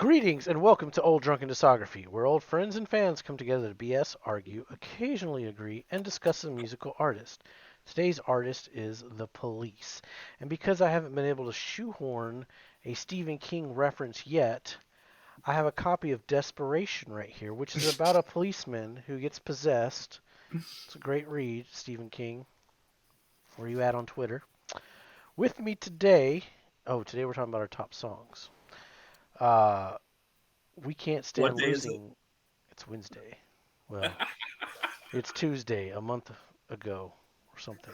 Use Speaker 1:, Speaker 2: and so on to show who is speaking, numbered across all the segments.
Speaker 1: Greetings and welcome to Old Drunken Discography, where old friends and fans come together to BS, argue, occasionally agree, and discuss a musical artist. Today's artist is The Police. And because I haven't been able to shoehorn a Stephen King reference yet, I have a copy of Desperation right here, which is about a policeman who gets possessed. It's a great read, Stephen King. Where you at on Twitter? With me today, today we're talking about our top songs. Uh, we can't
Speaker 2: What
Speaker 1: stand
Speaker 2: day is it?
Speaker 1: losing. It's Wednesday. Well, it's Tuesday, a month ago or something.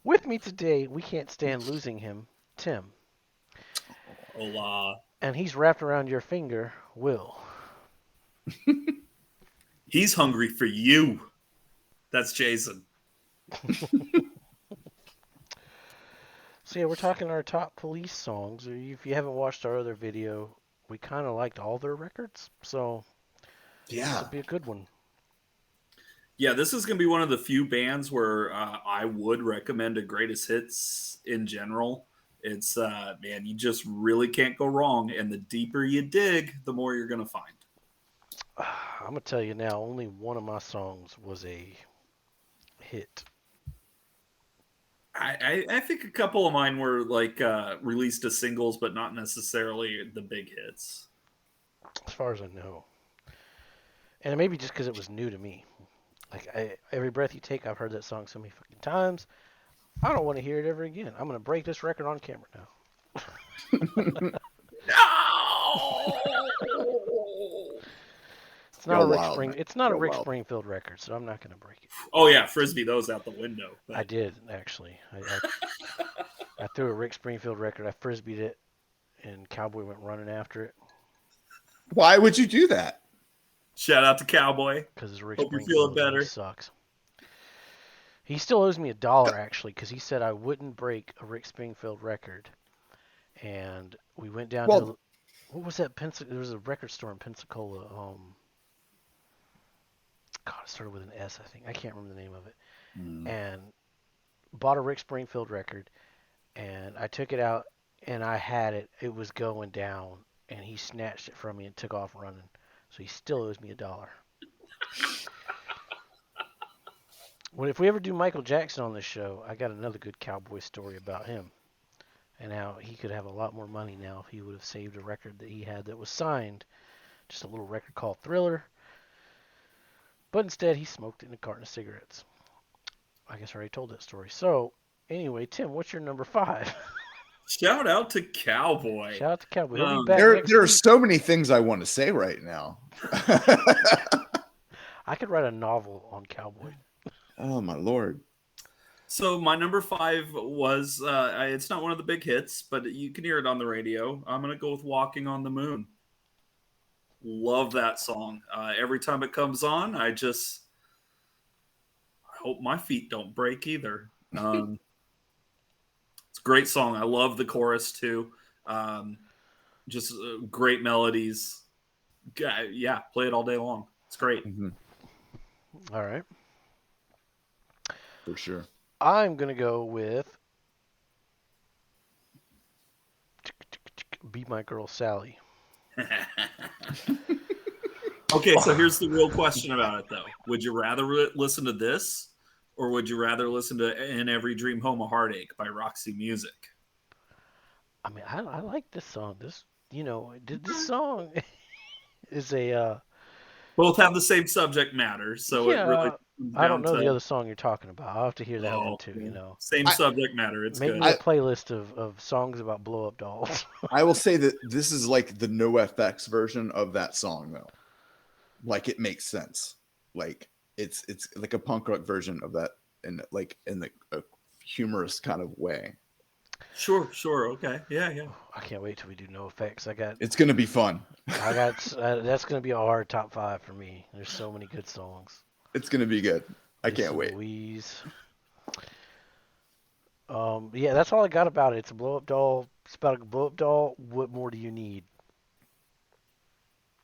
Speaker 1: With me today, we can't stand losing him, Tim.
Speaker 2: Hola.
Speaker 1: And he's wrapped around your finger, Will.
Speaker 2: He's hungry for you. That's Jason.
Speaker 1: So yeah, we're talking our top police songs. If you haven't watched our other video, we kind of liked all their records, so this will
Speaker 3: Yeah.
Speaker 1: be a good one.
Speaker 2: Yeah, this is going to be one of the few bands where I would recommend a greatest hits in general. It's, man, you just really can't go wrong. And the deeper you dig, the more you're going to find.
Speaker 1: I'm gonna tell you now, only one of my songs was a hit.
Speaker 2: I think a couple of mine were like released as singles, but not necessarily the big hits.
Speaker 1: As far as I know. And maybe just because it was new to me. Every breath you take, I've heard that song so many fucking times. I don't want to hear it ever again. I'm gonna break this record on camera now.
Speaker 2: No!
Speaker 1: It's not
Speaker 3: Go
Speaker 1: a Rick
Speaker 3: wild,
Speaker 1: Spring.
Speaker 3: man.
Speaker 1: It's not a
Speaker 3: Go
Speaker 1: Rick
Speaker 3: wild.
Speaker 1: Springfield record, so I'm not gonna break it.
Speaker 2: Oh, yeah, Frisbee those out the window.
Speaker 1: I
Speaker 2: But
Speaker 1: did actually. I threw a Rick Springfield record. I frisbeed it, and Cowboy went running after it
Speaker 3: Why would you do that?
Speaker 2: shout out to Cowboy.
Speaker 1: because Rick
Speaker 2: Hope you're feeling
Speaker 1: Springfield and he
Speaker 2: better.
Speaker 1: sucks. He still owes me $1 actually because he said I wouldn't break a Rick Springfield record, and we went down
Speaker 3: Well,
Speaker 1: to what was that? There was a record store in Pensacola. God, it started with an S, I think. I can't remember the name of it. And bought a Rick Springfield record, and I took it out, and I had it. It was going down, and he snatched it from me and took off running. So he still owes me $1. Well, if we ever do Michael Jackson on this show, I got another good cowboy story about him and how he could have a lot more money now if he would have saved a record that he had that was signed, just a little record called Thriller. But instead, he smoked it in a carton of cigarettes. I guess I already told that story. So, anyway, Tim, what's your number 5?
Speaker 2: Shout out to Cowboy.
Speaker 1: Shout out to Cowboy. He'll be back
Speaker 3: there
Speaker 1: next
Speaker 3: there are
Speaker 1: week.
Speaker 3: so many things I want to say right now.
Speaker 1: I could write a novel on Cowboy.
Speaker 3: Oh my lord.
Speaker 2: So my number 5 was it's not one of the big hits, but you can hear it on the radio. I'm gonna go with "Walking on the Moon." Love that song. Every time it comes on, I hope my feet don't break either. It's a great song. I love the chorus too. Just great melodies. Yeah, play it all day long. It's great.
Speaker 1: All right.
Speaker 3: For sure.
Speaker 1: I'm going to go with Be My Girl Sally.
Speaker 2: Okay, so here's the real question about it, though. Would you rather listen to this, or would you rather listen to "In Every Dream Home a Heartache" by Roxy Music?
Speaker 1: I mean, I like this song. This song is
Speaker 2: Both have the same subject matter, so it really
Speaker 1: yeah.
Speaker 2: comes
Speaker 1: I don't
Speaker 2: down
Speaker 1: know the
Speaker 2: to
Speaker 1: other song you're talking about. I'll have to hear that one too.
Speaker 2: Same
Speaker 3: I,
Speaker 2: subject matter. It's
Speaker 1: Make
Speaker 2: good.
Speaker 1: me a playlist of songs about blow up dolls.
Speaker 3: I will say that this is like the no FX version of that song though. Like it makes sense. Like it's like a punk rock version of that in the a humorous kind of way.
Speaker 2: Sure. Okay. Yeah.
Speaker 1: I can't wait till we do no effects.
Speaker 3: It's gonna be fun.
Speaker 1: That's gonna be a hard top 5 for me. There's so many good songs.
Speaker 3: It's gonna be good. I can't
Speaker 1: Lisa
Speaker 3: wait.
Speaker 1: Louise. Yeah, that's all I got about it. It's a blow up doll. It's about a blow up doll. What more do you need?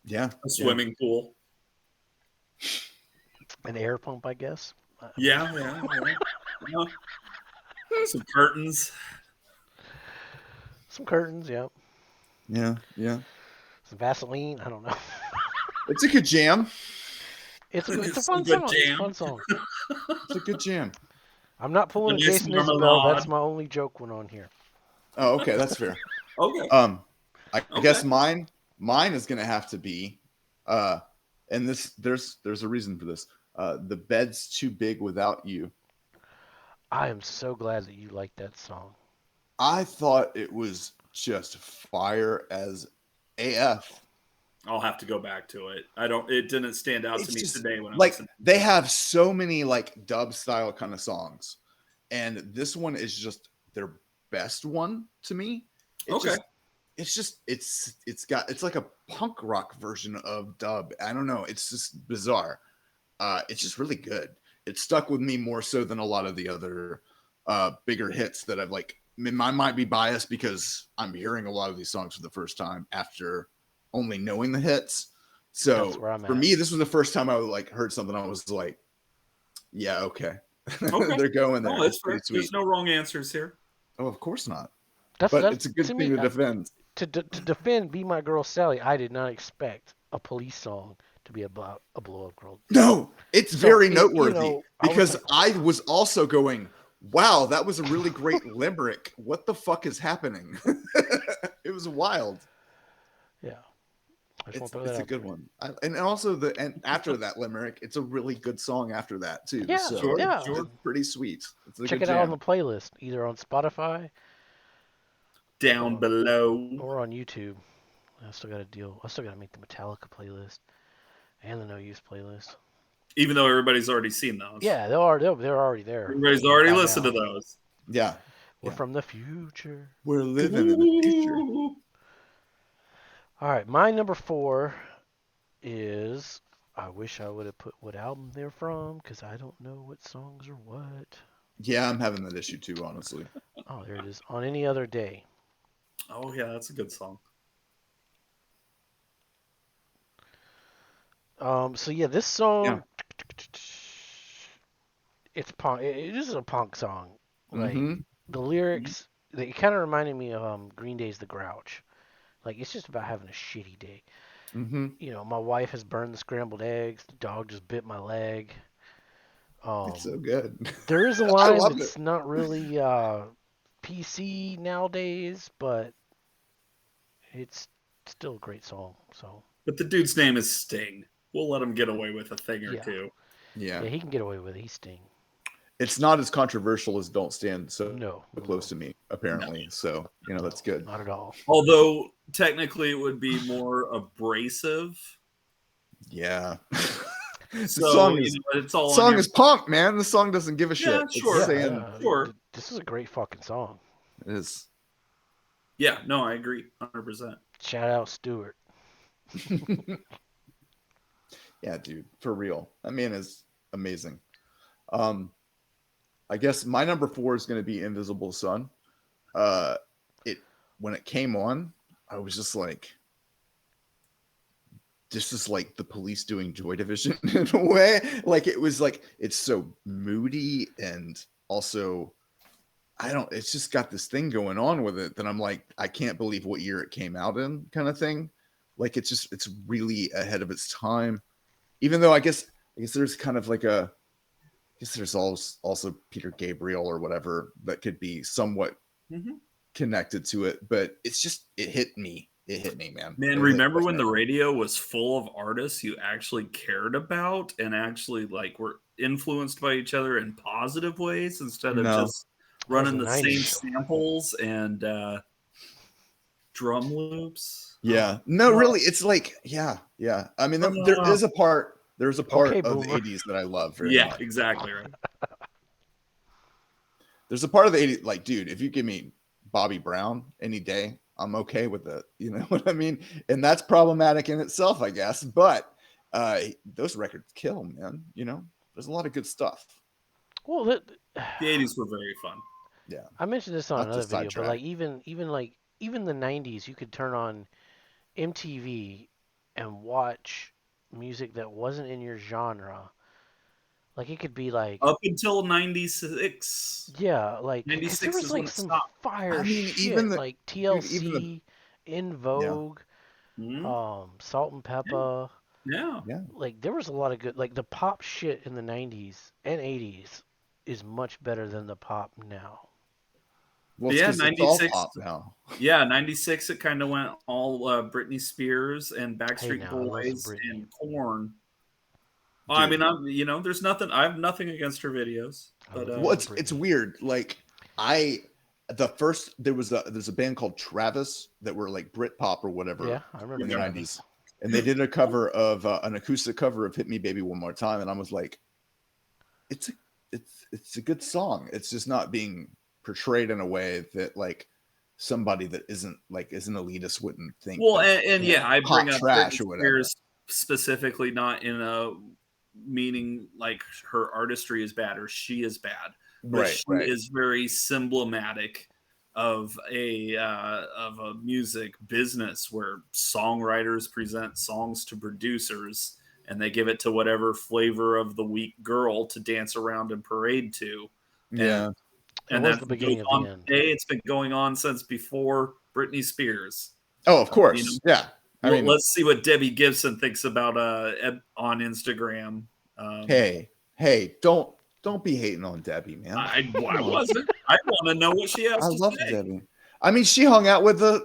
Speaker 3: Yeah.
Speaker 2: A swimming pool.
Speaker 1: An air pump, I guess.
Speaker 2: Yeah. Some curtains.
Speaker 1: Some curtains, yeah.
Speaker 3: Yeah.
Speaker 1: Some Vaseline. I don't know.
Speaker 3: It's a good jam.
Speaker 1: It's a
Speaker 2: It's a
Speaker 1: fun
Speaker 2: good
Speaker 1: song. It's a
Speaker 2: jam.
Speaker 1: fun song.
Speaker 3: It's a good jam.
Speaker 1: I'm not
Speaker 2: A
Speaker 1: pulling a
Speaker 2: nice
Speaker 1: Jason Isabel. That's
Speaker 2: marmalade.
Speaker 1: my only joke went on here.
Speaker 3: Oh, okay, that's fair.
Speaker 2: Okay.
Speaker 3: Um, I
Speaker 2: Okay.
Speaker 3: guess mine is gonna have to be, uh, and this there's a reason for this. The bed's too big without you.
Speaker 1: I am so glad that you like that song.
Speaker 3: I thought it was just fire as AF.
Speaker 2: I'll have to go back to it. I don't. It didn't stand out to
Speaker 3: It's
Speaker 2: me
Speaker 3: just
Speaker 2: today when I
Speaker 3: like
Speaker 2: listened to
Speaker 3: they
Speaker 2: it.
Speaker 3: have so many like dub style kind of songs, and this one is just their best one to me. It
Speaker 2: Okay.
Speaker 3: just it's like a punk rock version of dub. I don't know. It's just bizarre. It's just really good. It stuck with me more so than a lot of the other bigger hits that I've like. I mean, I might be biased because I'm hearing a lot of these songs for the first time after only knowing the hits.
Speaker 1: That's
Speaker 3: So
Speaker 1: where I'm
Speaker 3: for
Speaker 1: at.
Speaker 3: me, this was the first time I like heard something. I was like, yeah, okay,
Speaker 2: Okay.
Speaker 3: they're going
Speaker 2: No,
Speaker 3: there. It's
Speaker 2: that's
Speaker 3: pretty
Speaker 2: fair. There's
Speaker 3: sweet.
Speaker 2: no wrong answers here.
Speaker 3: Oh, of course not.
Speaker 1: That's
Speaker 3: But
Speaker 1: that's
Speaker 3: it's a good
Speaker 1: to
Speaker 3: thing
Speaker 1: me
Speaker 3: to defend.
Speaker 1: to defend "Be My Girl Sally." I did not expect a Police song to be about a blow up girl.
Speaker 3: No, it's
Speaker 1: So
Speaker 3: very noteworthy
Speaker 1: I was
Speaker 3: because
Speaker 1: like,
Speaker 3: I was also going, wow, that was a really great limerick. What the fuck is happening? It was wild.
Speaker 1: yeah, I just want
Speaker 3: It's
Speaker 1: to throw that
Speaker 3: it's a
Speaker 1: out
Speaker 3: good
Speaker 1: there.
Speaker 3: one. And also and after that limerick, it's a really good song after that too.
Speaker 1: Yeah,
Speaker 3: So
Speaker 2: Sure.
Speaker 1: yeah.
Speaker 3: it's
Speaker 2: Sure.
Speaker 3: pretty sweet. It's a
Speaker 1: Check
Speaker 3: good
Speaker 1: it out on
Speaker 3: jam.
Speaker 1: the playlist, either on Spotify
Speaker 2: Down
Speaker 1: or
Speaker 2: below.
Speaker 1: on YouTube. I still got to deal. I still got to make the Metallica playlist and the No Use playlist.
Speaker 2: Even though everybody's already seen those.
Speaker 1: Yeah, they're already there
Speaker 2: Everybody's already
Speaker 1: by
Speaker 2: listened to
Speaker 1: now.
Speaker 2: those.
Speaker 3: Yeah.
Speaker 1: We're
Speaker 3: Yeah.
Speaker 1: from the future.
Speaker 3: We're living in the future.
Speaker 2: Ooh.
Speaker 1: All right, my number 4 is. I wish I would have put what album they're from because I don't know what songs are what.
Speaker 3: Yeah, I'm having that issue too, honestly.
Speaker 1: Oh, there it is. On Any Other Day.
Speaker 2: Oh yeah, that's a good song.
Speaker 1: So yeah, this
Speaker 3: Yeah.
Speaker 1: song, it's punk. This is a punk song. Like
Speaker 3: Mm-hmm.
Speaker 1: the
Speaker 2: Mhm.
Speaker 1: lyrics, they kind of reminded me of Green Day's The Grouch. Like it's just about having a shitty day.
Speaker 3: Mm-hmm.
Speaker 1: My wife has burned the scrambled eggs. The dog just bit my leg.
Speaker 3: It's so
Speaker 1: Um,
Speaker 3: good.
Speaker 1: there is a
Speaker 3: I
Speaker 1: line
Speaker 3: loved it.
Speaker 1: that's not really PC nowadays, but it's still a great song. So
Speaker 2: But the dude's name is Sting. We'll let him get away with a thing or
Speaker 1: yeah,
Speaker 2: two.
Speaker 3: Yeah.
Speaker 1: yeah, he can get away with it. He's Sting.
Speaker 3: It's not as controversial as Don't Stand So
Speaker 1: No, no,
Speaker 3: Close
Speaker 1: no,
Speaker 3: to Me,
Speaker 2: No.
Speaker 3: apparently. So,
Speaker 1: no,
Speaker 3: that's good.
Speaker 1: not at all.
Speaker 2: Although technically it would be more abrasive.
Speaker 3: Yeah. the
Speaker 2: So,
Speaker 3: song is
Speaker 2: it's all on
Speaker 3: song
Speaker 2: your.
Speaker 3: is punk, man. The song doesn't give a
Speaker 2: Yeah,
Speaker 3: shit. It's
Speaker 2: sure.
Speaker 1: Yeah,
Speaker 3: saying
Speaker 1: yeah.
Speaker 2: Sure.
Speaker 1: This is a great fucking song.
Speaker 3: it is.
Speaker 2: Yeah, no, I agree 100%.
Speaker 1: Shout out Stewart.
Speaker 3: Yeah, dude, for real. That man is amazing. Um, I guess my number 4 is going to be Invisible Sun. Uh, it when it came on, I was just like, this is like the Police doing Joy Division in a way. Like it was like it's so moody and also I don't. It's just got this thing going on with it that I'm like, I can't believe what year it came out in, kind of thing. Like it's really ahead of its time. Even though I guess there's kind of like I guess there's also Peter Gabriel or whatever that could be somewhat
Speaker 2: Hmm.
Speaker 3: connected to it, but it's just it hit me. It hit me, man.
Speaker 2: Man,
Speaker 3: It hit
Speaker 2: remember
Speaker 3: right
Speaker 2: when the
Speaker 3: there.
Speaker 2: radio was full of artists you actually cared about and actually like were influenced by each other in positive ways instead of
Speaker 3: No,
Speaker 2: just
Speaker 1: That was
Speaker 2: running
Speaker 1: the
Speaker 2: the same
Speaker 1: 90s.
Speaker 2: samples and drum loops? Oh,
Speaker 3: yeah, no,
Speaker 2: oh,
Speaker 3: really, it's like yeah. I mean, there
Speaker 2: oh.
Speaker 3: is a part. There's a
Speaker 1: Okay,
Speaker 3: part of the
Speaker 1: boomer.
Speaker 3: '80s that I love very
Speaker 2: Yeah,
Speaker 3: much.
Speaker 2: exactly right.
Speaker 3: There's a part of the '80s, like, dude, if you give me Bobby Brown any day, I'm okay with it. You know what I mean? And that's problematic in itself, I guess. But those records kill, man. There's a lot of good stuff.
Speaker 1: Well,
Speaker 2: The 80s were very fun.
Speaker 3: Yeah,
Speaker 1: I mentioned this on
Speaker 3: not to
Speaker 1: another video, but
Speaker 3: sidetrack.
Speaker 1: like even the 90s, you could turn on MTV and watch music that wasn't in your genre. Like it could be like
Speaker 2: Up until 96.
Speaker 1: yeah, like because there
Speaker 2: 96
Speaker 1: was
Speaker 2: is when
Speaker 1: like
Speaker 2: it
Speaker 1: some
Speaker 2: stopped.
Speaker 3: I
Speaker 1: fire
Speaker 3: mean, even
Speaker 1: shit
Speaker 3: the
Speaker 1: like
Speaker 3: dude, even the
Speaker 1: TLC, In
Speaker 3: Yeah.
Speaker 1: Vogue,
Speaker 2: Mhm.
Speaker 1: Salt and Pepper.
Speaker 2: Yeah.
Speaker 3: Yeah.
Speaker 1: Like there was a lot of good, like the pop shit in the 90s and 80s is much better than the pop now.
Speaker 3: Well, it's
Speaker 2: Yeah,
Speaker 3: because it's all
Speaker 2: 96.
Speaker 3: pop now.
Speaker 2: Yeah, 96, it kind of went all Britney Spears and
Speaker 1: Hey
Speaker 2: Backstreet
Speaker 1: now, I love some
Speaker 2: Boys
Speaker 1: Britney.
Speaker 2: and Korn. Well, I mean,
Speaker 3: Dude.
Speaker 2: there's nothing. I have nothing against her videos,
Speaker 1: I
Speaker 2: but
Speaker 1: love me
Speaker 3: Well,
Speaker 1: some
Speaker 3: it's
Speaker 1: Britney.
Speaker 3: weird. Like I the first there's a band called Travis that were like Britpop or
Speaker 1: Yeah,
Speaker 3: whatever
Speaker 1: I remember
Speaker 3: in the
Speaker 1: Travis.
Speaker 3: 90s. And they did a cover of an acoustic cover of Hit Me Baby One More Time, and I was like, it's a it's a good song. It's just not being portrayed in a way that like somebody that isn't elitist wouldn't think
Speaker 2: well,
Speaker 3: that,
Speaker 2: and yeah, I bring
Speaker 3: hot
Speaker 2: up Britney
Speaker 3: trash or whatever.
Speaker 2: Spears specifically, not in a meaning like her artistry is bad or she is bad, but
Speaker 3: Right,
Speaker 2: she
Speaker 3: right.
Speaker 2: is very emblematic of a music business where songwriters present songs to producers and they give it to whatever flavor of the week girl to dance around and parade to, and
Speaker 3: Yeah.
Speaker 1: It
Speaker 2: and
Speaker 1: was
Speaker 2: that
Speaker 1: the
Speaker 2: goes
Speaker 1: beginning of the
Speaker 2: on
Speaker 1: end.
Speaker 2: today. It's been going on since before Britney Spears.
Speaker 3: Oh, of
Speaker 2: You know,
Speaker 3: course. Yeah. I
Speaker 2: well,
Speaker 3: mean,
Speaker 2: let's see what Debbie Gibson thinks about on Instagram. Um,
Speaker 3: hey, don't be hating on Debbie, man.
Speaker 2: I
Speaker 3: Come on.
Speaker 2: wasn't. I want to know what she has
Speaker 3: I
Speaker 2: to
Speaker 3: love
Speaker 2: say.
Speaker 3: Debbie. I mean, she hung out with the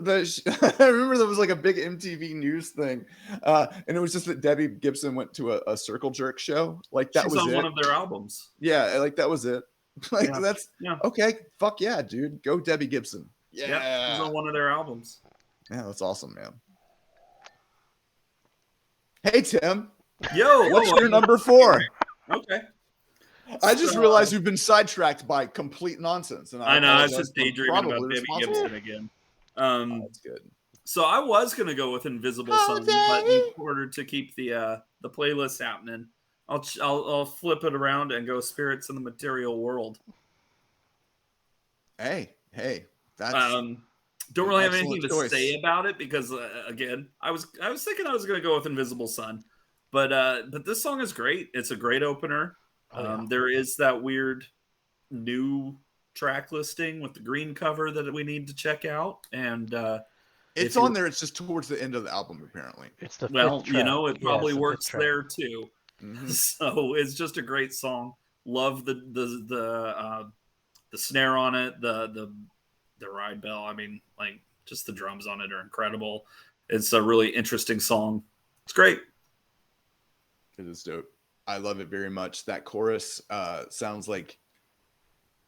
Speaker 3: I remember there was like a big MTV news thing, and it was just that Debbie Gibson went to a circle jerk show. Like that
Speaker 2: She's
Speaker 3: was
Speaker 2: on one
Speaker 3: it.
Speaker 2: of their albums.
Speaker 3: Yeah, like that was it. Like
Speaker 2: Yeah,
Speaker 3: that's
Speaker 2: yeah,
Speaker 3: okay. Fuck yeah, dude. Go Debbie Gibson.
Speaker 2: yep. She's
Speaker 3: Yeah.
Speaker 2: on one of their albums.
Speaker 3: Yeah, that's awesome, man. Hey Tim,
Speaker 2: Yo,
Speaker 3: what's
Speaker 2: oh,
Speaker 3: your number four?
Speaker 2: okay.
Speaker 3: I just
Speaker 2: So,
Speaker 3: realized we've been sidetracked by complete nonsense, and I
Speaker 2: I know I was
Speaker 3: apologize
Speaker 2: just
Speaker 3: for
Speaker 2: daydreaming about
Speaker 3: probably
Speaker 2: Debbie
Speaker 3: responsible.
Speaker 2: Gibson again.
Speaker 3: Oh,
Speaker 2: Um,
Speaker 3: that's good.
Speaker 2: so I was gonna go with Invisible
Speaker 3: Oh,
Speaker 2: Sun, but in
Speaker 3: Debbie.
Speaker 2: order to keep the playlist happening, I'll flip it around and go Spirits in the Material World.
Speaker 3: Hey, that's
Speaker 2: Um, don't
Speaker 3: an
Speaker 2: really have anything
Speaker 3: excellent
Speaker 2: to
Speaker 3: choice.
Speaker 2: say about it because again, I was thinking I was going to go with Invisible Sun, but this song is great. It's a great opener.
Speaker 1: Oh yeah.
Speaker 2: There is that weird new track listing with the green cover that we need to check out, and
Speaker 3: It's
Speaker 2: if you're
Speaker 3: on there. It's just towards the end of the album, apparently.
Speaker 1: It's the fifth
Speaker 2: well,
Speaker 1: track.
Speaker 2: it
Speaker 1: Yeah,
Speaker 2: probably
Speaker 1: it's the fifth
Speaker 2: works
Speaker 1: track.
Speaker 2: there too.
Speaker 3: Mm-hmm.
Speaker 2: So it's just a great song. Love the snare on it, the ride bell. I mean, like just the drums on it are incredible. It's a really interesting song. It's great.
Speaker 3: It is dope. I love it very much. That chorus sounds like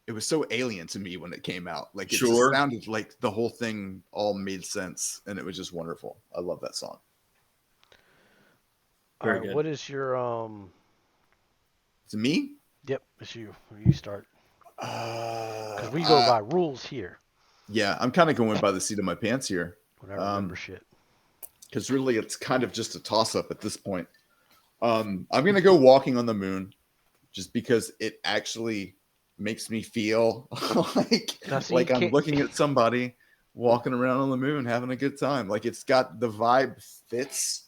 Speaker 3: it was so alien to me when it came out. Like it just
Speaker 2: Sure.
Speaker 3: sounded like the whole thing all made sense, and it was just wonderful. I love that song.
Speaker 1: All
Speaker 2: Very
Speaker 1: right,
Speaker 2: good.
Speaker 1: what is your
Speaker 3: It's me.
Speaker 1: Yep, it's you. You start because we go
Speaker 3: Uh,
Speaker 1: by rules here.
Speaker 3: yeah, I'm kind of going by the seat of my pants here,
Speaker 1: When I remember shit.
Speaker 3: because really it's kind of just a toss up at this point. I'm gonna go Walking on the Moon, just because it actually makes me feel like
Speaker 1: Now see,
Speaker 3: like I'm
Speaker 1: can't,
Speaker 3: looking at somebody walking around on the moon having a good time. Like it's got the vibe fits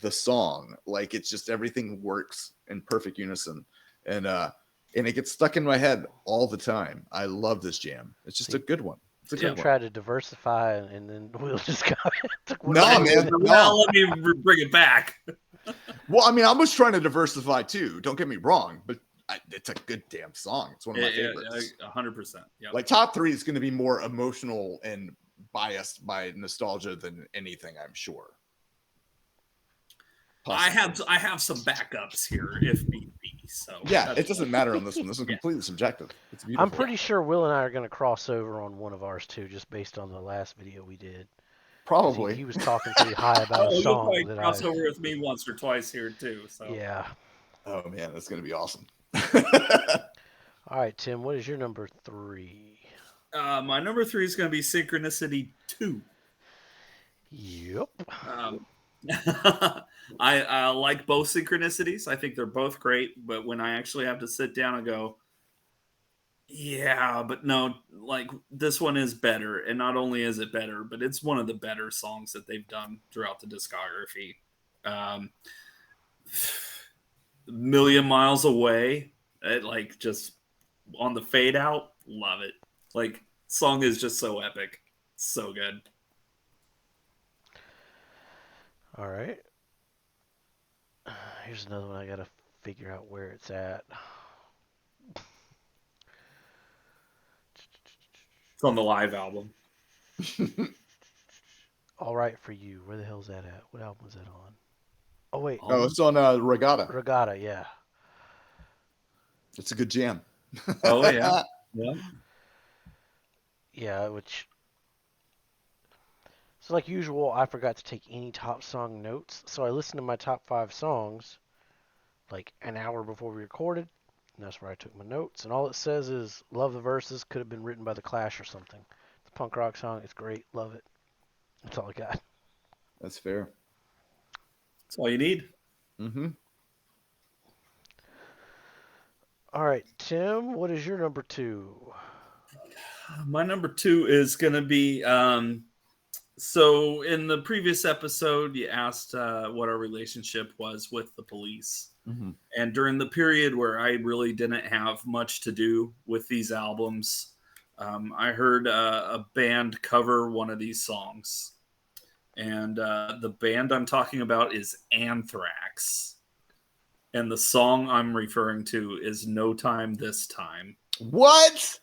Speaker 3: the song. Like it's just everything works in perfect unison, and and it gets stuck in my head all the time. I love this jam. It's just
Speaker 1: see,
Speaker 3: a good one. It's a
Speaker 1: Tim
Speaker 3: good one.
Speaker 1: tried to diversify, and then Will just got took one
Speaker 3: No,
Speaker 1: of those.
Speaker 3: man,
Speaker 2: Well,
Speaker 3: no.
Speaker 2: let me bring it back.
Speaker 3: Well, I mean, I was trying to diversify too. Don't get me wrong, but it's a good damn song. It's one of my favorites.
Speaker 2: 100%. Yeah.
Speaker 3: Like top three is going to be more emotional and biased by nostalgia than anything, I'm sure. Possibly.
Speaker 2: I have some backups here if need be. So
Speaker 3: Yeah,
Speaker 2: that's
Speaker 3: it doesn't matter on this one. This is
Speaker 2: yeah.
Speaker 3: completely subjective. It's
Speaker 1: I'm
Speaker 3: beautiful.
Speaker 1: pretty sure Will and I are going to cross over on one of ours too, just based on the last video we did. 'Cause
Speaker 3: Probably.
Speaker 1: he was talking pretty high about a
Speaker 2: Oh, you'll
Speaker 1: song
Speaker 2: probably
Speaker 1: that
Speaker 2: cross
Speaker 1: I.
Speaker 2: over with me once or twice here too. So
Speaker 1: Yeah.
Speaker 3: Oh man, that's going to be awesome.
Speaker 1: All right, Tim. What is your number 3?
Speaker 2: my number 3 is going to be Synchronicity 2.
Speaker 1: Yep.
Speaker 2: Um, I like both synchronicities. I think they're both great. But when I actually have to sit down and go, yeah, but no, like this one is better. And not only is it better, but it's one of the better songs that they've done throughout the discography. Um, Million Miles Away, like just on the fade out, love it. Like song is just so epic, so good.
Speaker 1: All right. Here's another one I gotta figure out where it's at.
Speaker 2: It's on the live album.
Speaker 1: All right for you. Where the hell's that at? What album was that on? Oh wait,
Speaker 3: Oh, it's on Regatta.
Speaker 1: Regatta. Yeah,
Speaker 3: It's a good jam.
Speaker 2: Oh yeah. Yeah.
Speaker 1: yeah. Which so like usual, I forgot to take any top song notes, so I listened to my top 5 songs like an hour before we recorded, and that's where I took my notes. And all it says is, "Love the verses. Could have been written by the Clash or something." It's a punk rock song. It's great. Love it. That's all I got.
Speaker 3: That's fair.
Speaker 2: That's all you need.
Speaker 3: Mm-hmm.
Speaker 1: All right, Tim. What is your number 2?
Speaker 2: My number 2 is going to be so in the previous episode, you asked what our relationship was with the Police.
Speaker 3: Mm-hmm.
Speaker 2: And during the period where I really didn't have much to do with these albums, I heard a band cover one of these songs. And the band I'm talking about is Anthrax. And the song I'm referring to is No Time This Time.
Speaker 3: What?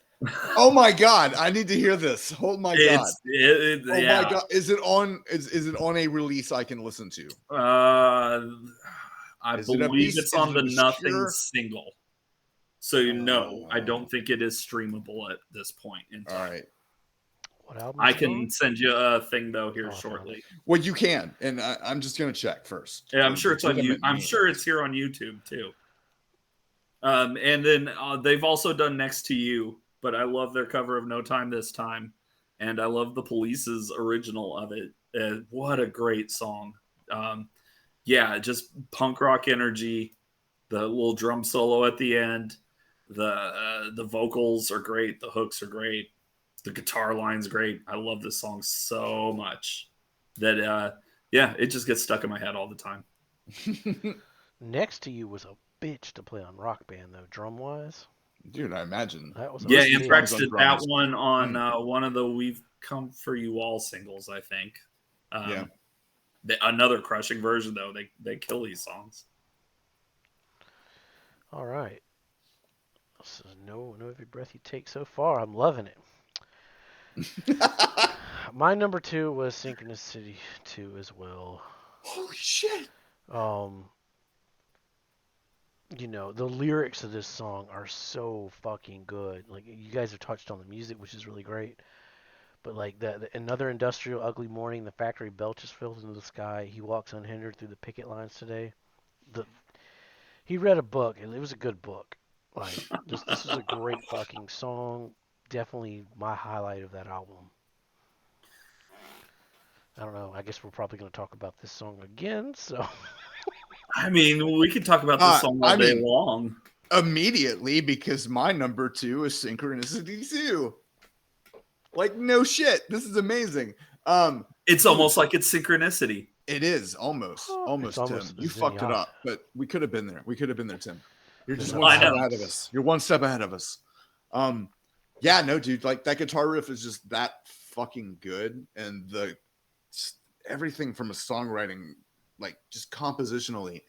Speaker 3: Oh my god! I need to hear this. Oh my god! Oh
Speaker 2: Yeah.
Speaker 3: my god! Is it on? Is it on a release I can listen to?
Speaker 2: I
Speaker 3: Is it a
Speaker 2: believe
Speaker 3: piece?
Speaker 2: it's
Speaker 3: Is
Speaker 2: on
Speaker 3: it
Speaker 2: the Nothing
Speaker 3: obscure?
Speaker 2: single. So I don't think it is streamable at this point in
Speaker 3: All
Speaker 2: time.
Speaker 3: right.
Speaker 1: What album
Speaker 2: I
Speaker 1: is it
Speaker 2: can
Speaker 1: on?
Speaker 2: send you a thing though here
Speaker 1: Oh, I found
Speaker 2: shortly.
Speaker 1: it.
Speaker 3: Well, you can, and I'm just gonna check first.
Speaker 2: Yeah, I'm
Speaker 3: for
Speaker 2: sure it's on you.
Speaker 3: legitimate
Speaker 2: I'm
Speaker 3: means.
Speaker 2: sure it's here on YouTube too. And then they've also done Next to You, but I love their cover of No Time This Time, and I love the Police's original of it. What a great song! Yeah, just punk rock energy. The little drum solo at the end. The vocals are great. The hooks are great. The guitar line's great. I love this song so much that yeah, it just gets stuck in my head all the time.
Speaker 1: Next to You was a bitch to play on Rock Band though, drum wise.
Speaker 3: Dude, I imagine.
Speaker 1: That was a
Speaker 2: Yeah,
Speaker 3: Most of these
Speaker 1: bitch.
Speaker 3: songs
Speaker 2: Anthrax
Speaker 3: on
Speaker 2: did that
Speaker 3: drums.
Speaker 2: one on one of the "We've Come for You All" singles, I think.
Speaker 3: Yeah.
Speaker 2: Another crushing version though. They kill these songs.
Speaker 1: All right. This is no every breath you take so far. I'm loving it. My number 2 was Synchronicity 2 as well.
Speaker 3: Holy shit!
Speaker 1: Um, the lyrics of this song are so fucking good. Like you guys have touched on the music, which is really great. But like another industrial ugly morning, the factory belches fills into the sky. He walks unhindered through the picket lines today. The He read a book, and it was a good book. Like this was a great fucking song. Definitely my highlight of that album. I don't know. I guess we're probably going to talk about this song again. So
Speaker 2: I mean, we could talk about this song all day long.
Speaker 3: Immediately, because my number 2 is Synchronicity 2. Like, no shit. This is amazing.
Speaker 2: It's almost like it's synchronicity.
Speaker 3: It is almost, Tim. You fucked it up, but we could have been there. We could have been there, Tim. You're just one step ahead of us. You're one step ahead of us. Yeah, no, dude. Like that guitar riff is just that fucking good, and everything from a songwriting, like just compositionally,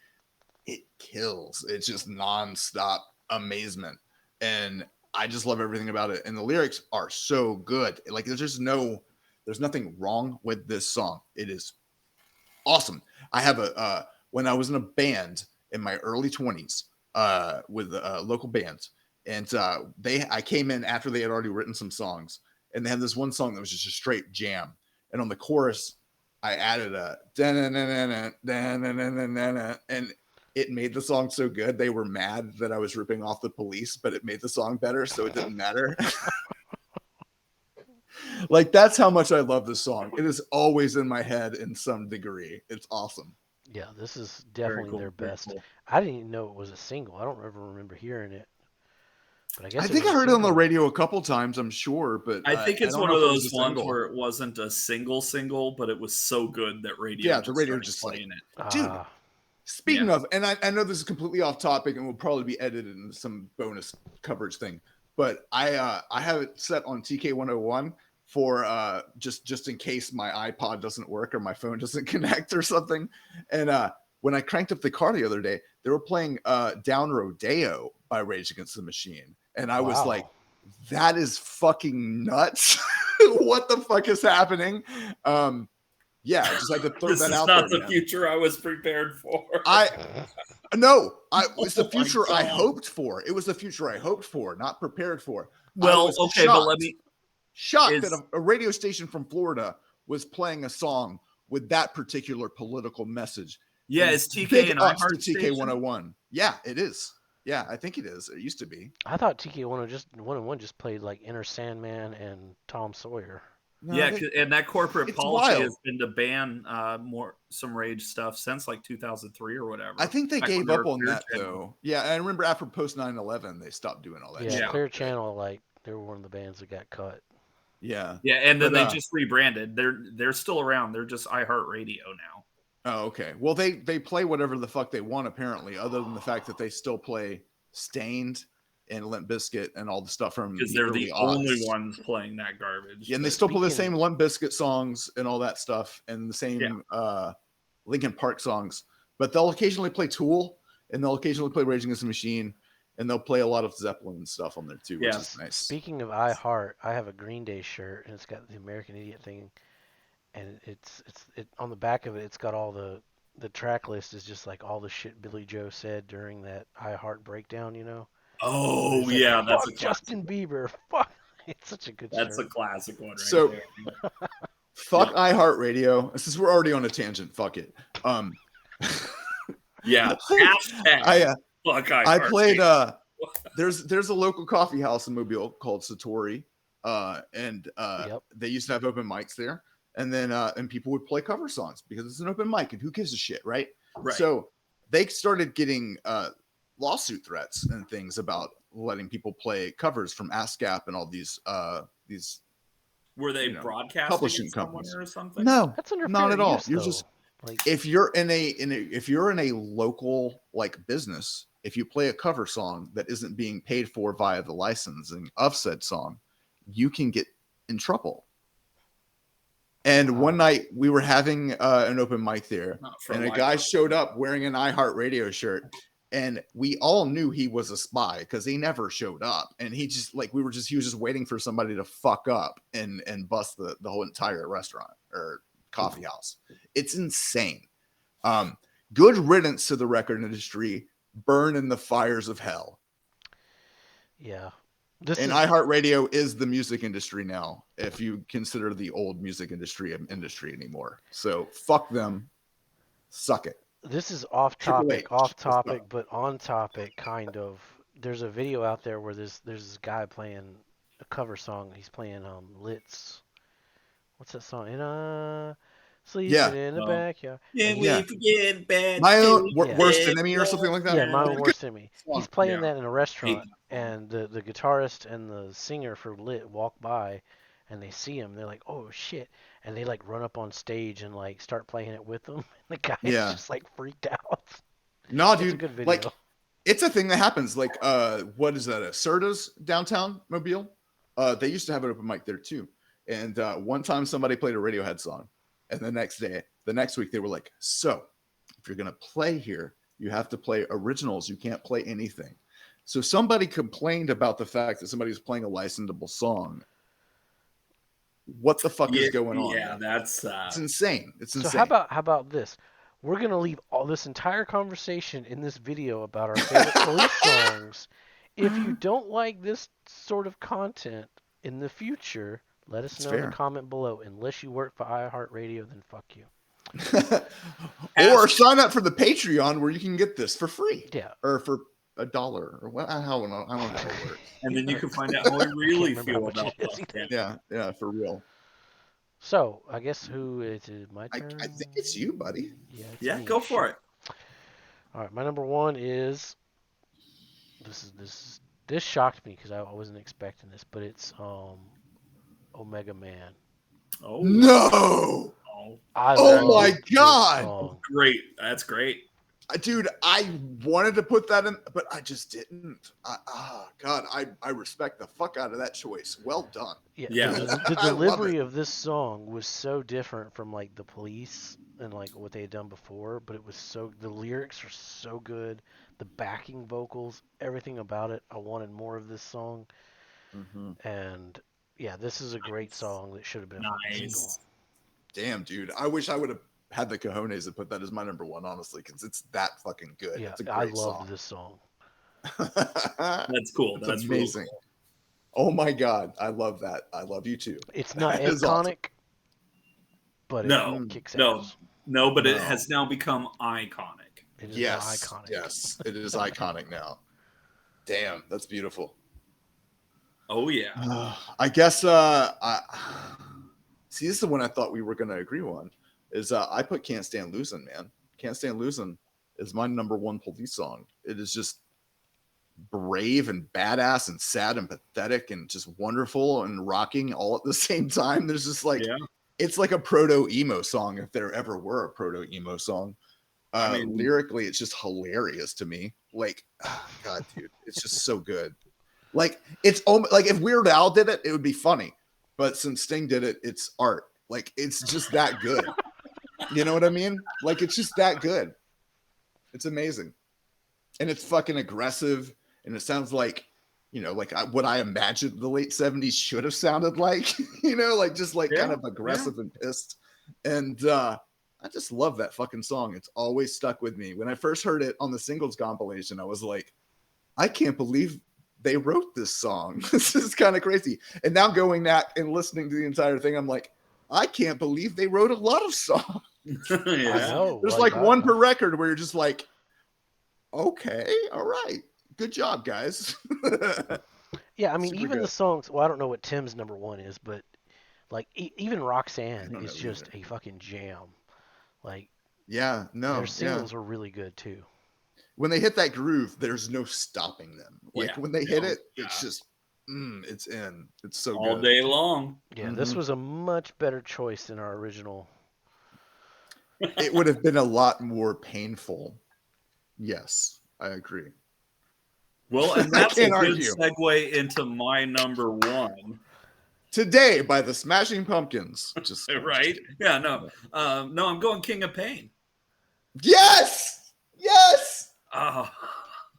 Speaker 3: it kills. It's just nonstop amazement, and I just love everything about it. And the lyrics are so good. Like there's nothing wrong with this song. It is awesome. I have when I was in a band in my early 20s with local bands, and I came in after they had already written some songs, and they had this one song that was just a straight jam, and on the chorus I added a and it made the song so good they were mad that I was ripping off the Police, but it made the song better, so it didn't matter. Like that's how much I love this song. It is always in my head in some degree. It's awesome.
Speaker 1: yeah, this is definitely
Speaker 2: cool,
Speaker 1: their best.
Speaker 2: cool.
Speaker 1: I didn't even know it was a single. I don't ever remember hearing it. But I guess
Speaker 3: I think I heard it on the radio a couple times, I'm sure, but
Speaker 2: I think it's
Speaker 3: one
Speaker 2: of those ones where it wasn't a single, but it was so good that radio
Speaker 3: the radio just
Speaker 2: playing
Speaker 3: it. Dude, speaking of, and I know this is completely off topic and will probably be edited in some bonus coverage thing, but I have it set on TK101 for just in case my iPod doesn't work or my phone doesn't connect or something. And when I cranked up the car the other day, they were playing Down Rodeo by Rage Against the Machine. And I was like,
Speaker 1: Wow.
Speaker 3: that is fucking nuts. What the fuck is happening? Yeah, I just had to throw
Speaker 2: This
Speaker 3: that
Speaker 2: is
Speaker 3: out
Speaker 2: not
Speaker 3: there,
Speaker 2: the
Speaker 3: man.
Speaker 2: future I was prepared for.
Speaker 3: It's the
Speaker 2: Oh my
Speaker 3: future I
Speaker 2: God.
Speaker 3: hoped for. It was the future I hoped for, not prepared for. I
Speaker 2: Well,
Speaker 3: was
Speaker 2: okay, but let
Speaker 3: shocked that
Speaker 2: is
Speaker 3: a radio station from Florida was playing a song with that particular political message.
Speaker 2: yeah,
Speaker 3: And
Speaker 2: is TK
Speaker 3: big
Speaker 2: an
Speaker 3: ups to
Speaker 2: iHeart
Speaker 3: TK
Speaker 2: station?
Speaker 3: 101. Yeah, it is. Yeah, I think it is. It used to be.
Speaker 1: I thought TK 101 just played like Inner Sandman and Tom Sawyer.
Speaker 3: No,
Speaker 2: Yeah, and that corporate
Speaker 3: it's
Speaker 2: policy
Speaker 3: wild.
Speaker 2: has been to ban some Rage stuff since like 2003 or whatever.
Speaker 3: I think they
Speaker 2: Back when
Speaker 3: gave
Speaker 2: they were
Speaker 3: up on
Speaker 2: Clear
Speaker 3: that
Speaker 2: Channel.
Speaker 3: though. Yeah, I remember after post 9/11 they stopped doing all that
Speaker 1: Yeah,
Speaker 3: shit.
Speaker 1: Clear Channel, like they were one of the bands that got cut.
Speaker 3: Yeah.
Speaker 2: Yeah, and then
Speaker 3: But
Speaker 2: they just rebranded. They're still around. They're just iHeartRadio now.
Speaker 3: oh, okay. Well, they play whatever the fuck they want apparently, other than the fact that they still play Stained and Limp Bizkit and all the stuff from
Speaker 2: Because
Speaker 3: the
Speaker 2: they're
Speaker 3: early
Speaker 2: the
Speaker 3: aughts.
Speaker 2: only ones playing that garbage.
Speaker 3: Yeah, and they
Speaker 2: but-
Speaker 3: still play the
Speaker 1: Speaking-
Speaker 3: same Limp Bizkit songs and all that stuff, and the same Linkin Park songs. But they'll occasionally play Tool, and they'll occasionally play Rage Against the Machine, and they'll play a lot of Zeppelin and stuff on there too, which
Speaker 2: Yeah.
Speaker 3: is nice.
Speaker 1: Speaking of iHeart, I have a Green Day shirt and it's got the American Idiot thing, and it's on the back of it. It's got all the track list is just like all the shit Billy Joe said during that iHeart breakdown. You know?
Speaker 2: Oh
Speaker 1: It's like,
Speaker 2: yeah,
Speaker 1: fuck
Speaker 2: that's a
Speaker 1: Justin Bieber. Fuck. It's such a good
Speaker 2: that's a
Speaker 1: shirt.
Speaker 2: classic one right
Speaker 3: So-
Speaker 2: there.
Speaker 3: Fuck
Speaker 2: Yeah.
Speaker 3: iHeartRadio. Since we're already on a tangent, fuck it.
Speaker 2: Yeah. Hashtag fuck
Speaker 3: I
Speaker 2: iHeart.
Speaker 3: played there's a local coffee house in Mobile called Satori. And
Speaker 1: Yep.
Speaker 3: they used to have open mics there. And then and people would play cover songs because it's an open mic and who gives a shit, right?
Speaker 2: Right.
Speaker 3: So they started getting lawsuit threats and things about letting people play covers from ASCAP and all these
Speaker 2: Were they
Speaker 3: you know,
Speaker 2: broadcasting
Speaker 3: publishing
Speaker 2: it somewhere
Speaker 3: companies.
Speaker 2: or something?
Speaker 3: No,
Speaker 1: That's under
Speaker 3: not
Speaker 1: fair
Speaker 3: at all.
Speaker 1: use,
Speaker 3: You're
Speaker 1: though.
Speaker 3: just
Speaker 1: Like,
Speaker 3: if you're in a local like business, if you play a cover song that isn't being paid for via the licensing of said song, you can get in trouble. And one night we were having an open mic there,
Speaker 2: Not for
Speaker 3: and a
Speaker 2: live
Speaker 3: guy
Speaker 2: podcast.
Speaker 3: showed up wearing an iHeartRadio shirt, and we all knew he was a spy because he never showed up, and he just he was just waiting for somebody to fuck up and bust the whole entire restaurant or coffee house. It's insane. Good riddance to the record industry. Burn in the fires of hell.
Speaker 1: yeah.
Speaker 3: And iHeartRadio is the music industry now, if you consider the old music industry anymore. So fuck them. Suck it.
Speaker 1: This is off
Speaker 3: Triple H,
Speaker 1: topic, off
Speaker 3: what's up?
Speaker 1: topic, but on topic, kind of. There's a video out there where there's this guy playing a cover song. He's playing Litz. What's that song? Sleeping in the backyard.
Speaker 2: Yeah,
Speaker 3: Yeah.
Speaker 2: we forget bad.
Speaker 3: My own
Speaker 1: Yeah.
Speaker 3: worst enemy or something like that.
Speaker 1: Yeah, my own
Speaker 3: Good
Speaker 1: worst enemy.
Speaker 3: song.
Speaker 1: He's playing
Speaker 2: Yeah.
Speaker 1: that in a restaurant, and the guitarist and the singer for Lit walk by, and they see him. They're like, "Oh shit!" And they like run up on stage and like start playing it with them. The guy's
Speaker 3: Yeah.
Speaker 1: just like freaked out.
Speaker 3: No,
Speaker 1: It's a
Speaker 3: dude.
Speaker 1: good video.
Speaker 3: Like, it's a thing that happens. Like, what is that? Serta's downtown Mobile. They used to have an open mic there too. And one time somebody played a Radiohead song, and the next week they were like, "So, if you're gonna play here, you have to play originals. You can't play anything." So somebody complained about the fact that somebody was playing a licensable song. What the fuck is going on?
Speaker 2: Yeah,
Speaker 3: man?
Speaker 2: that's
Speaker 3: It's insane. It's insane.
Speaker 1: So how about this? We're gonna leave all this entire conversation in this video about our favorite police songs. If you don't like this sort of content in the future, let us
Speaker 3: It's
Speaker 1: know in
Speaker 3: fair.
Speaker 1: the comment below. Unless you work for iHeartRadio, then fuck you.
Speaker 3: Or sign up for the Patreon where you can get this for free.
Speaker 1: Yeah.
Speaker 3: Or for $1 or what? I don't know how it works.
Speaker 2: and then you can find out how we really
Speaker 1: remember how
Speaker 2: feel
Speaker 1: much
Speaker 2: about
Speaker 1: it is
Speaker 2: this.
Speaker 1: either.
Speaker 3: Yeah, for real.
Speaker 1: So I guess who is it? My
Speaker 3: I
Speaker 1: turn.
Speaker 3: think it's you, buddy.
Speaker 1: Yeah. It's
Speaker 2: Yeah,
Speaker 1: me.
Speaker 2: go for it.
Speaker 1: All right. My number one is this shocked me because I wasn't expecting this, but it's Omega Man.
Speaker 2: Oh,
Speaker 3: No.
Speaker 2: oh,
Speaker 1: I
Speaker 3: Oh
Speaker 1: love
Speaker 3: my
Speaker 1: this
Speaker 3: God.
Speaker 1: song.
Speaker 2: great. That's great.
Speaker 3: Dude, I wanted to put that in, but I just didn't. God, I respect the fuck out of that choice. Well done.
Speaker 1: Yeah,
Speaker 2: Yeah.
Speaker 1: the
Speaker 3: I love it.
Speaker 1: delivery of this song was so different from like the Police and like what they had done before, but it was so the lyrics are so good, the backing vocals, everything about it. I wanted more of this song,
Speaker 3: Mm-hmm.
Speaker 1: and yeah, this is a great song that should have been a fucking single.
Speaker 2: Nice.
Speaker 3: Damn, dude. I wish I would have had the cojones to put that as my number one, honestly, because it's that fucking good.
Speaker 1: Yeah,
Speaker 3: It's a
Speaker 1: I
Speaker 3: great
Speaker 1: loved
Speaker 3: song.
Speaker 1: this song.
Speaker 2: That's cool.
Speaker 3: It's
Speaker 2: That's real
Speaker 3: amazing.
Speaker 2: cool.
Speaker 3: Oh my god, I love that. I love you too.
Speaker 1: It's not
Speaker 3: That is awesome.
Speaker 1: iconic, but it
Speaker 2: No,
Speaker 1: kicks
Speaker 2: no,
Speaker 1: ass.
Speaker 2: no, but it
Speaker 3: No.
Speaker 2: has now become iconic.
Speaker 1: It is
Speaker 3: Yes,
Speaker 1: iconic.
Speaker 3: yes, it is iconic now. Damn, that's beautiful.
Speaker 2: Oh yeah.
Speaker 3: I guess I see this is the one I thought we were gonna agree on. Is I put Can't Stand Losing, man. Can't Stand Losing is my number one Police song. It is just brave and badass and sad and pathetic and just wonderful and rocking all at the same time. There's just like
Speaker 2: Yeah.
Speaker 3: it's like a proto emo song if there ever were a proto emo song.
Speaker 2: I mean,
Speaker 3: Lyrically, it's just hilarious to me. Like, God, dude, it's just so good. Like, it's like if Weird Al did it, it would be funny. But since Sting did it, it's art. Like, it's just that good. You know what I mean? Like, it's just that good. It's amazing. And it's fucking aggressive. And it sounds like, like what I imagined the late 70s should have sounded like, like just like kind of aggressive and pissed. And I just love that fucking song. It's always stuck with me. When I first heard it on the singles compilation, I was like, I can't believe they wrote this song. This is kind of crazy. And now going back and listening to the entire thing, I'm like, I can't believe they wrote a lot of songs.
Speaker 2: yeah.
Speaker 1: I know.
Speaker 3: There's like one per record where you're just like, okay, all right. Good job, guys.
Speaker 1: Yeah, I mean,
Speaker 3: Super
Speaker 1: even
Speaker 3: good.
Speaker 1: the songs. Well, I don't know what Tim's number one is, but like even Roxanne
Speaker 3: don't
Speaker 1: is
Speaker 3: know
Speaker 1: just
Speaker 3: either.
Speaker 1: a fucking jam. Like
Speaker 3: Yeah, no,
Speaker 1: their
Speaker 3: yeah.
Speaker 1: singles are really good too.
Speaker 3: When they hit that groove, there's no stopping them. Like
Speaker 2: Yeah.
Speaker 3: when they hit
Speaker 2: No,
Speaker 3: it,
Speaker 2: yeah.
Speaker 3: it's just, it's in. It's so
Speaker 2: All
Speaker 3: good.
Speaker 2: day long.
Speaker 1: Yeah, this was a much better choice than our original.
Speaker 3: It would have been a lot more painful. Yes, I agree.
Speaker 2: Well, and
Speaker 3: I
Speaker 2: that's a
Speaker 3: can't
Speaker 2: good
Speaker 3: argue.
Speaker 2: segue into my number one.
Speaker 3: Today by the Smashing Pumpkins. Just
Speaker 2: Right? Yeah, no. No, I'm going King of Pain.
Speaker 3: Yes! Yes!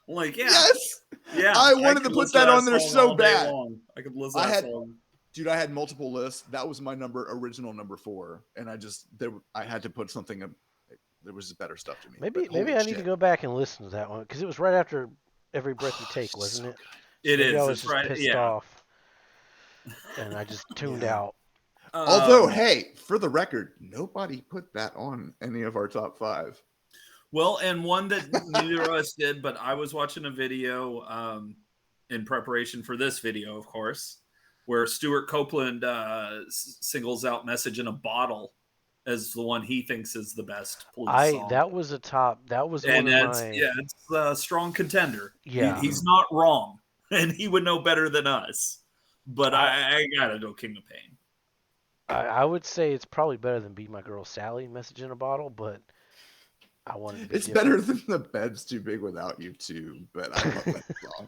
Speaker 2: Like, yeah.
Speaker 3: Yes!
Speaker 2: Yeah.
Speaker 3: I wanted
Speaker 2: could
Speaker 3: to put
Speaker 2: listen
Speaker 3: that on there
Speaker 2: song
Speaker 3: so
Speaker 2: all day
Speaker 3: bad.
Speaker 2: long. I could listen
Speaker 3: I
Speaker 2: to that
Speaker 3: had-
Speaker 2: song.
Speaker 3: Dude, I had multiple lists. That was my original number 4. And I had to put something, there was better stuff to me.
Speaker 1: Maybe
Speaker 3: But holy
Speaker 1: I need to
Speaker 3: shit.
Speaker 1: go back and listen to that one because it was right after Every Breath You Take, wasn't it?
Speaker 2: It
Speaker 1: Maybe
Speaker 2: is.
Speaker 1: I was
Speaker 2: It's
Speaker 1: just
Speaker 2: right.
Speaker 1: pissed
Speaker 2: Yeah.
Speaker 1: off, and I just tuned out.
Speaker 3: Although, hey, for the record, nobody put that on any of our top 5.
Speaker 2: Well, and one that neither of us did, but I was watching a video in preparation for this video, of course, where Stuart Copeland singles out "Message in a Bottle" as the one he thinks is the best Police song.
Speaker 1: That was
Speaker 2: And
Speaker 1: one of my
Speaker 2: it's a strong contender.
Speaker 1: Yeah.
Speaker 2: He's not wrong, and he would know better than us. But I gotta go King of Pain.
Speaker 1: I would say it's probably better than "Be My Girl Sally" "Message in a Bottle," but I wanted to be
Speaker 3: It's
Speaker 1: different.
Speaker 3: better than "The Bed's Too Big Without You" too, but I love that song.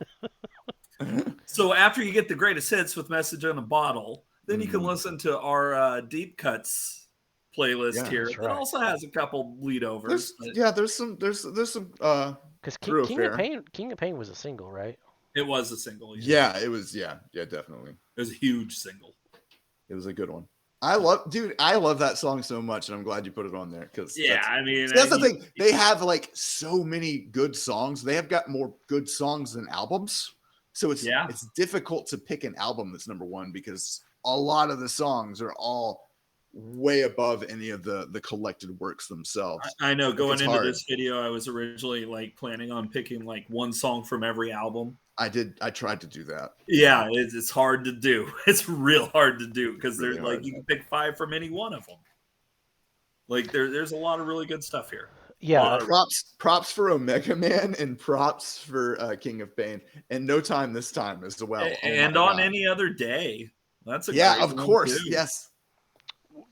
Speaker 2: So after you get the greatest hits with "Message in a Bottle," then you can
Speaker 3: Mhm.
Speaker 2: listen to our deep cuts playlist
Speaker 3: Yeah,
Speaker 2: here.
Speaker 1: that's
Speaker 2: That
Speaker 1: right.
Speaker 2: also has a couple lead overs.
Speaker 3: There's some
Speaker 1: Because
Speaker 3: True
Speaker 1: King of
Speaker 3: affair.
Speaker 1: Pain was a single, right?
Speaker 2: It was a single.
Speaker 3: Yeah, it was. Yeah, definitely.
Speaker 2: It was a huge single.
Speaker 3: It was a good one. I love that song so much, and I'm glad you put it on there because
Speaker 2: I mean,
Speaker 3: that's the thing. They have like so many good songs. They have got more good songs than albums, so it's difficult to pick an album that's number one because a lot of the songs are all way above any of the collected works themselves.
Speaker 2: I know. Going into
Speaker 3: hard.
Speaker 2: this video, I was originally like planning on picking like one song from every album.
Speaker 3: I tried to do that.
Speaker 2: Yeah, it's hard to do. It's real hard to do because
Speaker 3: Really
Speaker 2: there's like
Speaker 3: hard.
Speaker 2: you can pick 5 from any one of them. Like there's a lot of really good stuff here.
Speaker 1: Yeah.
Speaker 3: Props for Omega Man and props for King of Pain. And No Time This Time as well.
Speaker 2: And on any other day. That's a
Speaker 3: yeah,
Speaker 2: great
Speaker 3: of
Speaker 2: one
Speaker 3: course.
Speaker 2: too.
Speaker 3: Yes.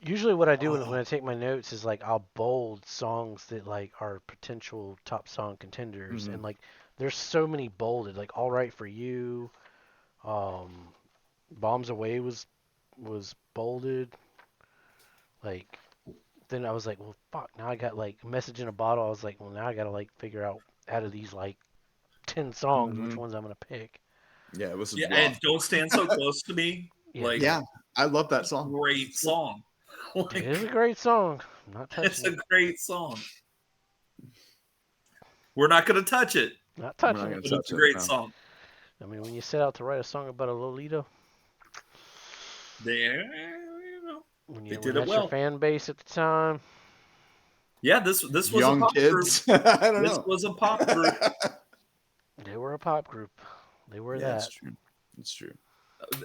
Speaker 1: Usually, what I do when
Speaker 3: Oh.
Speaker 1: I take my notes is like I'll bold songs that like are potential top song contenders,
Speaker 3: Mhm.
Speaker 1: and like there's so many bolded. Like "All Right for You," um, "Bombs Away" was bolded. Like then I was like, well, fuck. Now I got like "Message in a Bottle." I was like, well, now I gotta like figure out out of these like 10 songs which
Speaker 3: Mhm.
Speaker 1: ones I'm gonna pick.
Speaker 3: Yeah, it was
Speaker 2: Yeah, and
Speaker 3: rough.
Speaker 2: "Don't Stand So Close to Me,"
Speaker 1: Yeah,
Speaker 2: like
Speaker 3: Yeah, I love that song.
Speaker 2: great song.
Speaker 1: it is a
Speaker 2: Like
Speaker 1: great song. I'm not
Speaker 2: it's
Speaker 1: touching
Speaker 2: a
Speaker 1: it.
Speaker 2: great song. We're not going to touch it,
Speaker 1: Not
Speaker 3: We're not
Speaker 1: touching
Speaker 3: gonna
Speaker 1: it.
Speaker 2: but
Speaker 3: touch
Speaker 2: it's a
Speaker 3: it.
Speaker 2: great
Speaker 3: No.
Speaker 2: song.
Speaker 1: I mean, when you set out to write a song about a Lolita,
Speaker 2: They
Speaker 1: when
Speaker 2: did it
Speaker 1: that's your
Speaker 2: well.
Speaker 1: fan base at the time,
Speaker 2: Yeah, this was a
Speaker 3: Young
Speaker 2: pop group.
Speaker 3: kids. I don't
Speaker 2: This
Speaker 3: know.
Speaker 2: was a pop group
Speaker 1: they were a pop group. They were
Speaker 3: Yeah, it's
Speaker 1: that.
Speaker 3: true. It's true.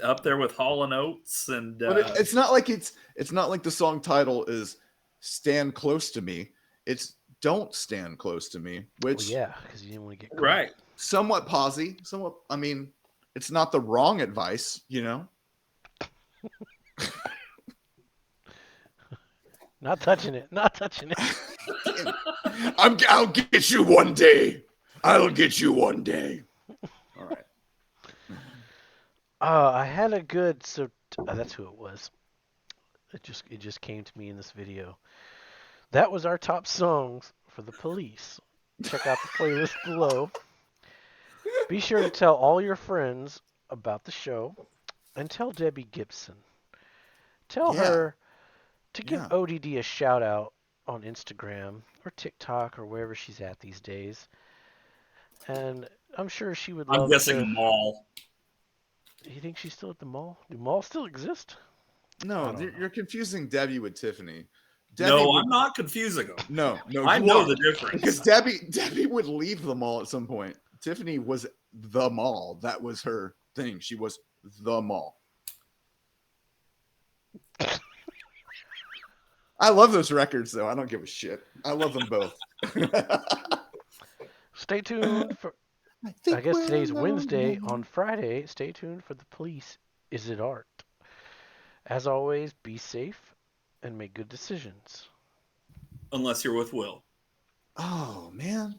Speaker 2: up there with Hall and Oates and
Speaker 3: But it's not like it's not like the song title is "Stand Close to Me." It's "Don't Stand Close to Me,"
Speaker 1: Well,
Speaker 3: which
Speaker 1: yeah, because you didn't want to get caught.
Speaker 2: right.
Speaker 3: somewhat posy, somewhat. I mean, it's not the wrong advice,
Speaker 1: Not touching it. Not touching it.
Speaker 3: I'll get you one day. I'll get you one day. All right.
Speaker 1: I had a good. So that's who it was. It just came to me in this video. That was our top songs for the Police. Check out the playlist below. Be sure to tell all your friends about the show and tell Debbie Gibson. Tell
Speaker 3: Yeah.
Speaker 1: her to give
Speaker 3: Yeah.
Speaker 1: ODD a shout out on Instagram or TikTok or wherever she's at these days. And I'm sure she would
Speaker 2: I'm
Speaker 1: love
Speaker 2: guessing
Speaker 1: to.
Speaker 2: mall.
Speaker 1: You think she's still at the mall? Do malls still exist? I
Speaker 3: No,
Speaker 1: don't know.
Speaker 3: you're confusing Debbie with Tiffany. Debbie
Speaker 2: No,
Speaker 3: would
Speaker 2: I'm not confusing them.
Speaker 3: no,
Speaker 2: I
Speaker 3: you
Speaker 2: know
Speaker 3: are
Speaker 2: the
Speaker 3: because
Speaker 2: difference.
Speaker 3: Debbie would leave the mall at some point. Tiffany was the mall. That was her thing. She was the mall. I love those records though. I don't give a shit. I love them both.
Speaker 1: Stay tuned for.
Speaker 3: I
Speaker 1: I
Speaker 3: think
Speaker 1: guess
Speaker 3: we're
Speaker 1: today's
Speaker 3: alone
Speaker 1: Wednesday. On
Speaker 3: now.
Speaker 1: Friday, stay tuned for the Police. Is it art? As always, be safe and make good decisions.
Speaker 2: Unless you're with Will.
Speaker 3: Oh man.